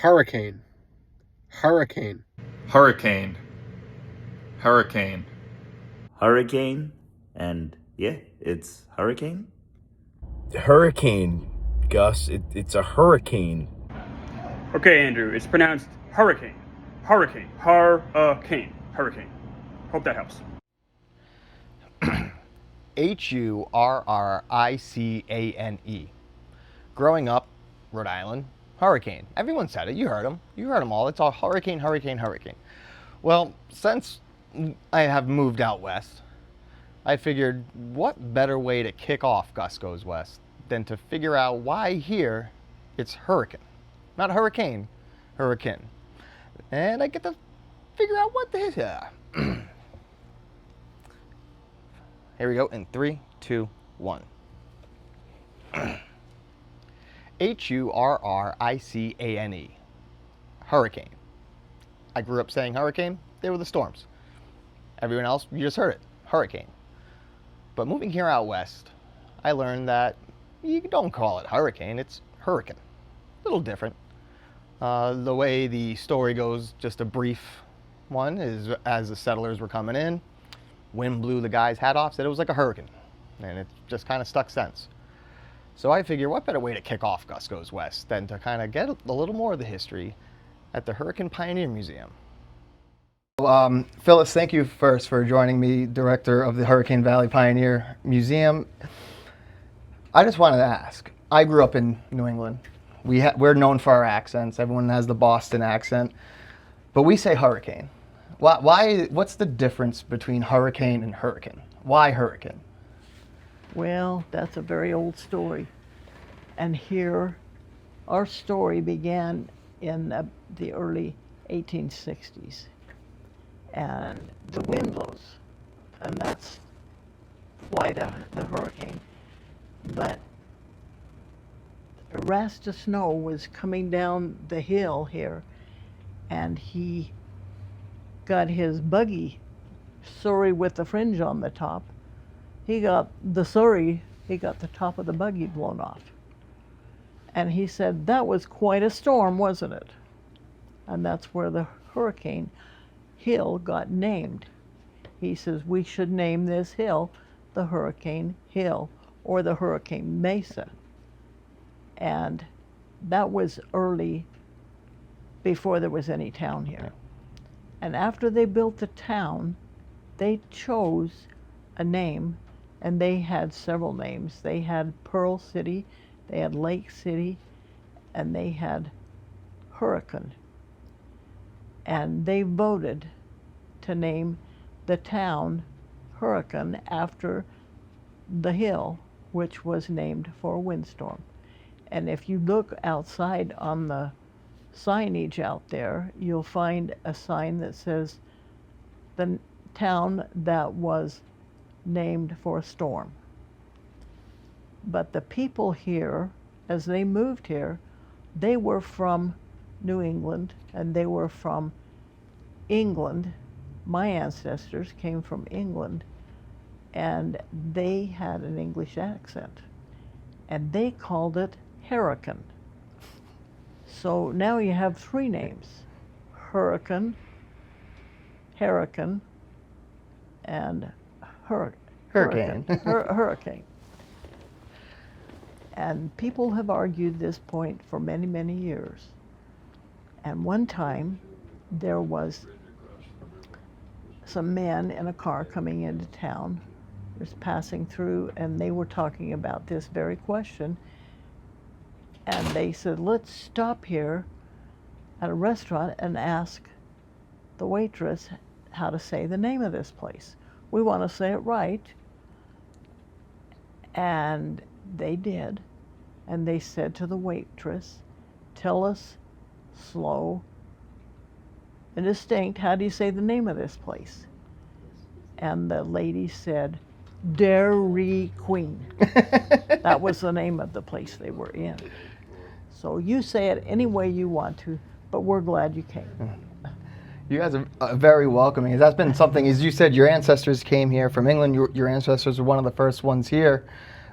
Hurricane. Hurricane. Hurricane. Hurricane. Hurricane, and yeah, it's hurricane. Hurricane, Gus. It's a hurricane. Okay, Andrew, it's pronounced hurricane. Hurricane. Hurricane. Hurricane. Hope that helps. Hurricane. Growing up, Rhode Island, hurricane. Everyone said it. You heard them. You heard them all. It's all hurricane, hurricane, hurricane. Well, since I have moved out west, I figured what better way to kick off Gus Goes West than to figure out why here it's hurricane. Not hurricane, hurricane. And I get to figure out what the heck. Here we go in 3, 2, 1. Hurricane. Hurricane. I grew up saying hurricane. They were the storms. Everyone else, you just heard it. Hurricane. But moving here out west, I learned that you don't call it hurricane, it's hurricane. A little different. The way the story goes, just a brief one, is as the settlers were coming in, wind blew the guy's hat off, said it was like a hurricane. And it just kind of stuck sense. So I figure what better way to kick off Gus Goes West than to kind of get a little more of the history at the Hurricane Pioneer Museum. Phyllis, thank you first for joining me, director of the Hurricane Valley Pioneer Museum. I just wanted to ask, I grew up in New England. We're known for our accents. Everyone has the Boston accent, but we say hurricane. What's the difference between hurricane and hurricane? Why hurricane? Well, that's a very old story. And here, our story began in the early 1860s. And the wind blows, and that's why the hurricane. But Rasta Snow was coming down the hill here, and he got his buggy, surrey with the fringe on the top. He got the top of the buggy blown off. And he said, that was quite a storm, wasn't it? And that's where the hurricane hill got named. He says, we should name this hill the Hurricane Hill or the Hurricane Mesa. And that was early, before there was any town here. And after they built the town, they chose a name, and they had several names. They had Pearl City, they had Lake City, and they had Hurricane. And they voted to name the town Hurricane after the hill, which was named for a windstorm. And if you look outside on the signage out there, you'll find a sign that says the town that was named for a storm. But the people here, as they moved here, they were from New England, and they were from England. My ancestors came from England, and they had an English accent, and they called it Hurricane. So now you have three names: Hurricane, Hurricane, and Hurricane. Hurricane. And people have argued this point for many, many years. And one time, there was some men in a car coming into town, just passing through, and they were talking about this very question. And they said, let's stop here at a restaurant and ask the waitress how to say the name of this place. We want to say it right. And they did. And they said to the waitress, tell us slow and distinct, how do you say the name of this place? And the lady said, Dairy Queen. That was the name of the place they were in. So you say it any way you want to, but we're glad you came. You guys are very welcoming. That's been something, as you said, your ancestors came here from England. Your ancestors were one of the first ones here.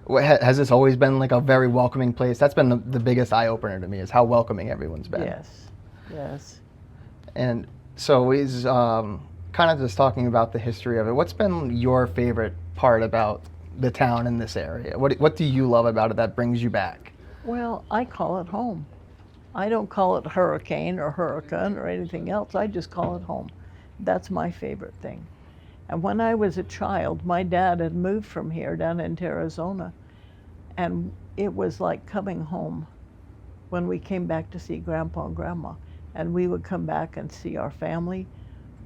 Has this always been like a very welcoming place? That's been the biggest eye-opener to me, is how welcoming everyone's been. Yes, Yes. And so he's kind of just talking about the history of it. What's been your favorite part about the town in this area? What do you love about it that brings you back? Well, I call it home. I don't call it hurricane or hurricane or anything else. I just call it home. That's my favorite thing. And when I was a child, my dad had moved from here down into Arizona, and it was like coming home when we came back to see Grandpa and Grandma. And we would come back and see our family.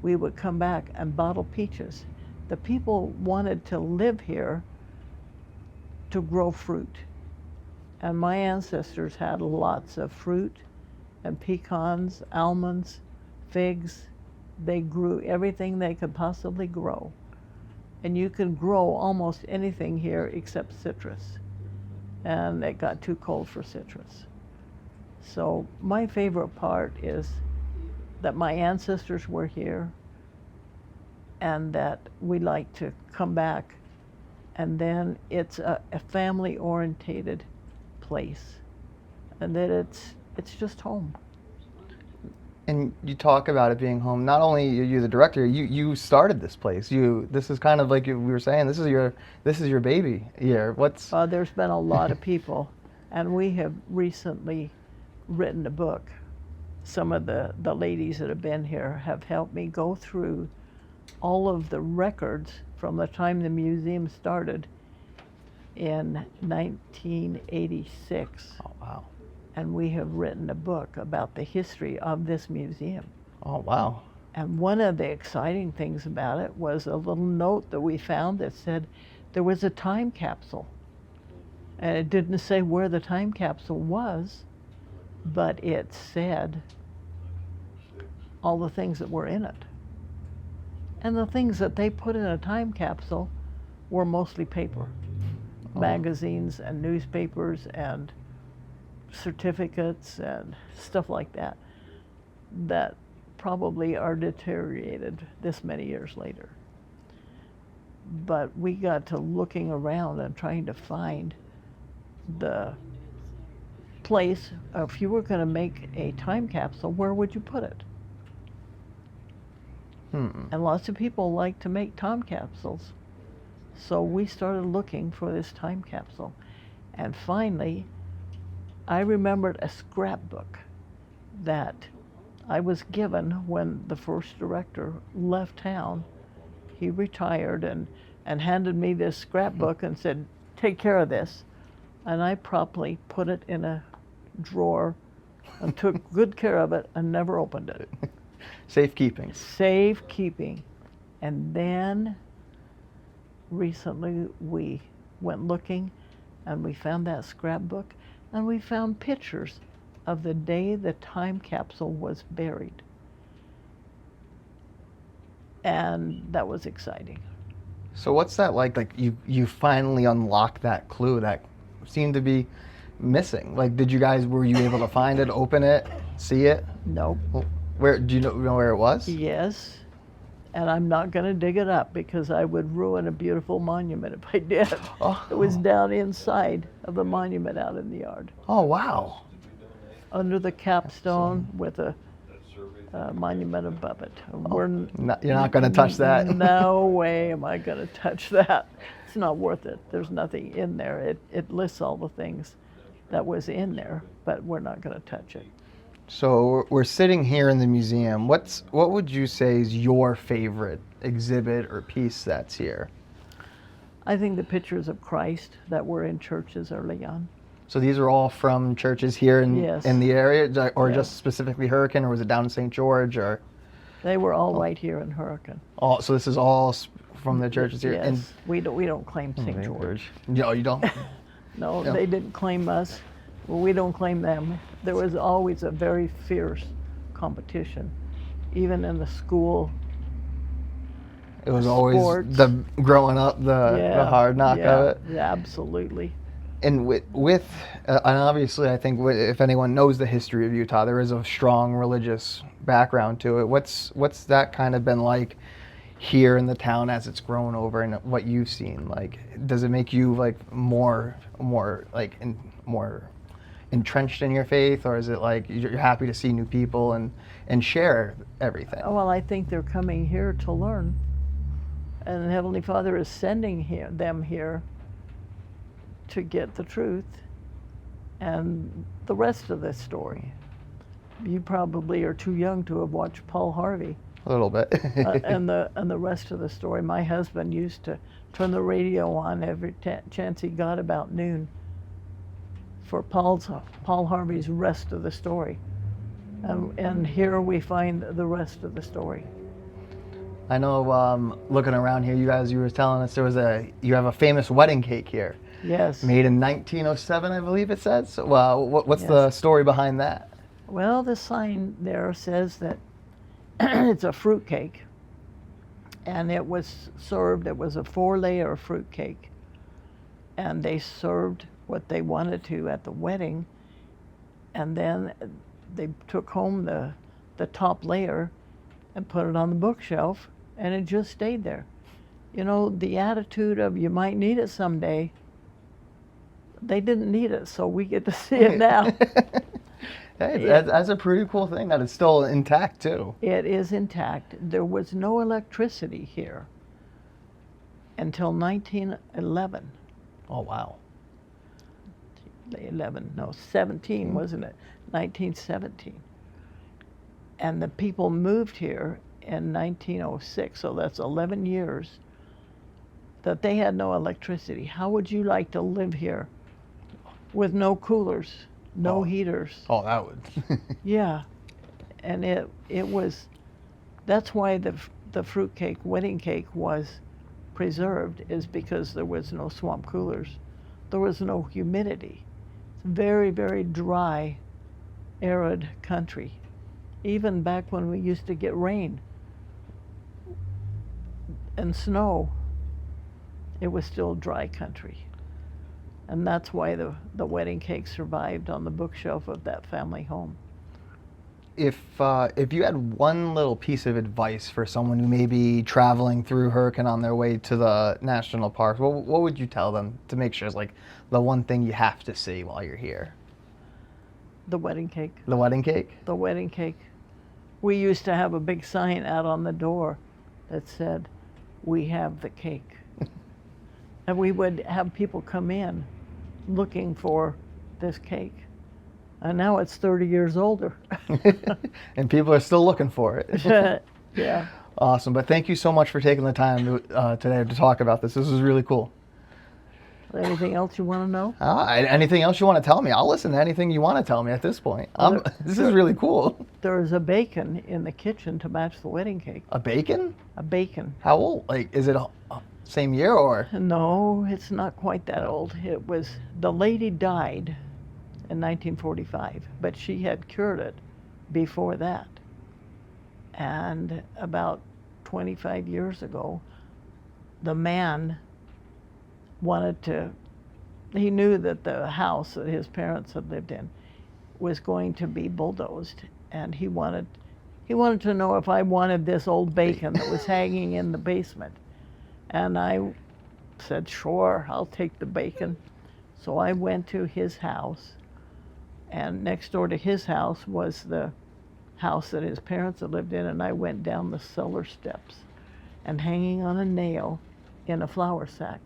We would come back and bottle peaches. The people wanted to live here to grow fruit. And my ancestors had lots of fruit and pecans, almonds, figs. They grew everything they could possibly grow. And you can grow almost anything here except citrus. And it got too cold for citrus. So my favorite part is that my ancestors were here and that we like to come back. And then it's a family-orientated place, and that it's just home. And you talk about it being home. Not only are you the director, you started this place. This is kind of like we were saying. This is your baby here. There's been a lot of people, and we have recently written a book. Some of the ladies that have been here have helped me go through all of the records from the time the museum started in 1986. Oh, wow. And we have written a book about the history of this museum. Oh, wow. And one of the exciting things about it was a little note that we found that said there was a time capsule. And it didn't say where the time capsule was, but it said all the things that were in it. And the things that they put in a time capsule were mostly paper. Magazines and newspapers and certificates and stuff like that that probably are deteriorated this many years later. But we got to looking around and trying to find the place. If you were going to make a time capsule, where would you put it? And lots of people like to make time capsules. So we started looking for this time capsule. And finally, I remembered a scrapbook that I was given when the first director left town. He retired and handed me this scrapbook and said, take care of this. And I promptly put it in a drawer and took good care of it and never opened it. Safekeeping. Safekeeping. And then recently we went looking and we found that scrapbook and we found pictures of the day the time capsule was buried. And that was exciting. So what's that like? Like you finally unlocked that clue that seemed to be missing. Like, were you able to find it, open it, see it? Nope. Where do you know where it was? Yes. And I'm not going to dig it up because I would ruin a beautiful monument if I did. Oh. It was down inside of the monument out in the yard. Oh, wow. Under the capstone with a monument above it. You're not going to touch that? No way am I going to touch that. It's not worth it. There's nothing in there. It lists all the things that was in there, but we're not going to touch it. So we're sitting here in the museum. What would you say is your favorite exhibit or piece that's here? I think the pictures of Christ that were in churches early on. So these are all from churches here in the area, or just specifically Hurricane, or was it down in St. George, or? They were all right here in Hurricane. So this is all from the churches here. Yes, and we don't claim St. George. No, you don't. No, they didn't claim us. Well, we don't claim them. There was always a very fierce competition, even in the school. It was always sports. Growing up, the hard knock of it. Yeah, absolutely. And and obviously, I think if anyone knows the history of Utah, there is a strong religious background to it. What's that kind of been like here in the town as it's grown over, and what you've seen? Like, does it make you like more entrenched in your faith, or is it like you're happy to see new people and share everything? Well, I think they're coming here to learn, and Heavenly Father is sending them here to get the truth and the rest of this story. You probably are too young to have watched Paul Harvey. A little bit. And the rest of the story. My husband used to turn the radio on every chance he got about noon for Paul Harvey's rest of the story. And here we find the rest of the story. I know, looking around here, you were telling us you have a famous wedding cake here. Yes. Made in 1907, I believe it says. So, what's the story behind that? Well, the sign there says that it's a fruit cake, and it was served. It was a 4-layer fruit cake, and they served what they wanted to at the wedding, and then they took home the top layer and put it on the bookshelf, and it just stayed there. You know, the attitude of you might need it someday. They didn't need it, so we get to see it now. Hey, that's a pretty cool thing that it's still intact too. It is intact. There was no electricity here until 1911. Oh, wow. 17, wasn't it? 1917. And the people moved here in 1906, so that's 11 years that they had no electricity. How would you like to live here with no coolers, no heaters? Oh, that would. Yeah, and it was, that's why the fruitcake, wedding cake was preserved, is because there was no swamp coolers. There was no humidity. It's very, very dry, arid country. Even back when we used to get rain and snow, it was still dry country. And that's why the wedding cake survived on the bookshelf of that family home. If you had one little piece of advice for someone who may be traveling through Hurricane on their way to the national park, what would you tell them to make sure is like the one thing you have to see while you're here? The wedding cake. The wedding cake? The wedding cake. We used to have a big sign out on the door that said, "We have the cake." And we would have people come in looking for this cake. And now it's 30 years older. And people are still looking for it. Yeah. Awesome. But thank you so much for taking the time today to talk about this. This was really cool. Anything else you want to know? Anything else you want to tell me? I'll listen to anything you want to tell me at this point. This is really cool. There's a bacon in the kitchen to match the wedding cake. A bacon? A bacon. How old? Like, is it same year or? No, it's not quite that old. It was, the lady died in 1945, but she had cured it before that. And about 25 years ago, the man he knew that the house that his parents had lived in was going to be bulldozed, and he wanted to know if I wanted this old bacon that was hanging in the basement. And I said, sure, I'll take the bacon. So I went to his house, and next door to his house was the house that his parents had lived in, and I went down the cellar steps, and hanging on a nail in a flour sack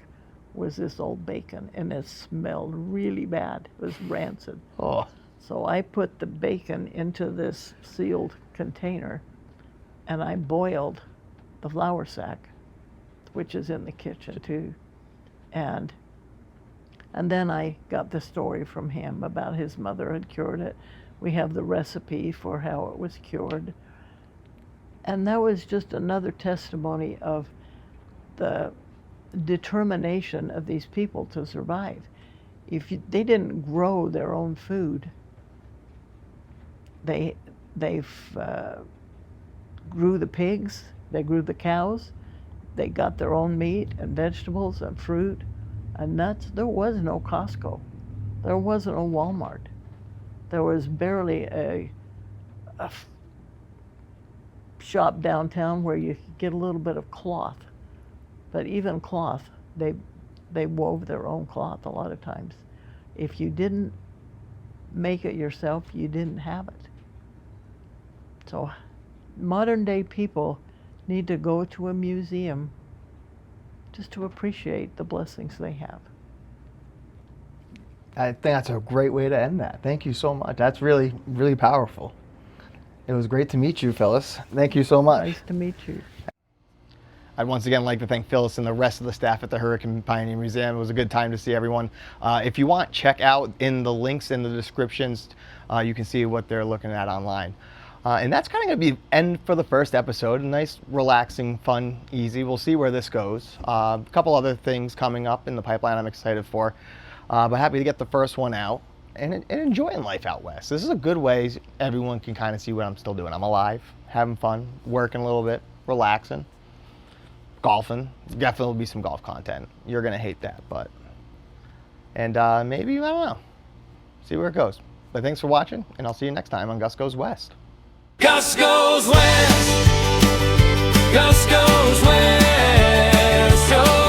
was this old bacon, and it smelled really bad. It was rancid. Oh. So I put the bacon into this sealed container, and I boiled the flour sack, which is in the kitchen too. And then I got the story from him about his mother had cured it. We have the recipe for how it was cured. And that was just another testimony of the determination of these people to survive. They didn't grow their own food, they grew the pigs, they grew the cows, they got their own meat and vegetables and fruit and nuts. There was no Costco. There wasn't a Walmart. There was barely a shop downtown where you could get a little bit of cloth. But even cloth, they wove their own cloth a lot of times. If you didn't make it yourself, you didn't have it. So modern day people need to go to a museum just to appreciate the blessings they have. I think that's a great way to end that. Thank you so much. That's really, really powerful. It was great to meet you, Phyllis. Thank you so much. Nice to meet you. I'd once again like to thank Phyllis and the rest of the staff at the Hurricane Pioneer Museum. It was a good time to see everyone. If you want, check out in the links in the descriptions. You can see what they're looking at online. And that's kind of going to be the end for the first episode. A nice, relaxing, fun, easy. We'll see where this goes. A couple other things coming up in the pipeline I'm excited for. But happy to get the first one out and enjoying life out west. This is a good way everyone can kind of see what I'm still doing. I'm alive, having fun, working a little bit, relaxing, golfing. Definitely will be some golf content. You're going to hate that, but... And maybe, I don't know, see where it goes. But thanks for watching, and I'll see you next time on Gus Goes West. Gus Goes West. Gus Goes West. Oh.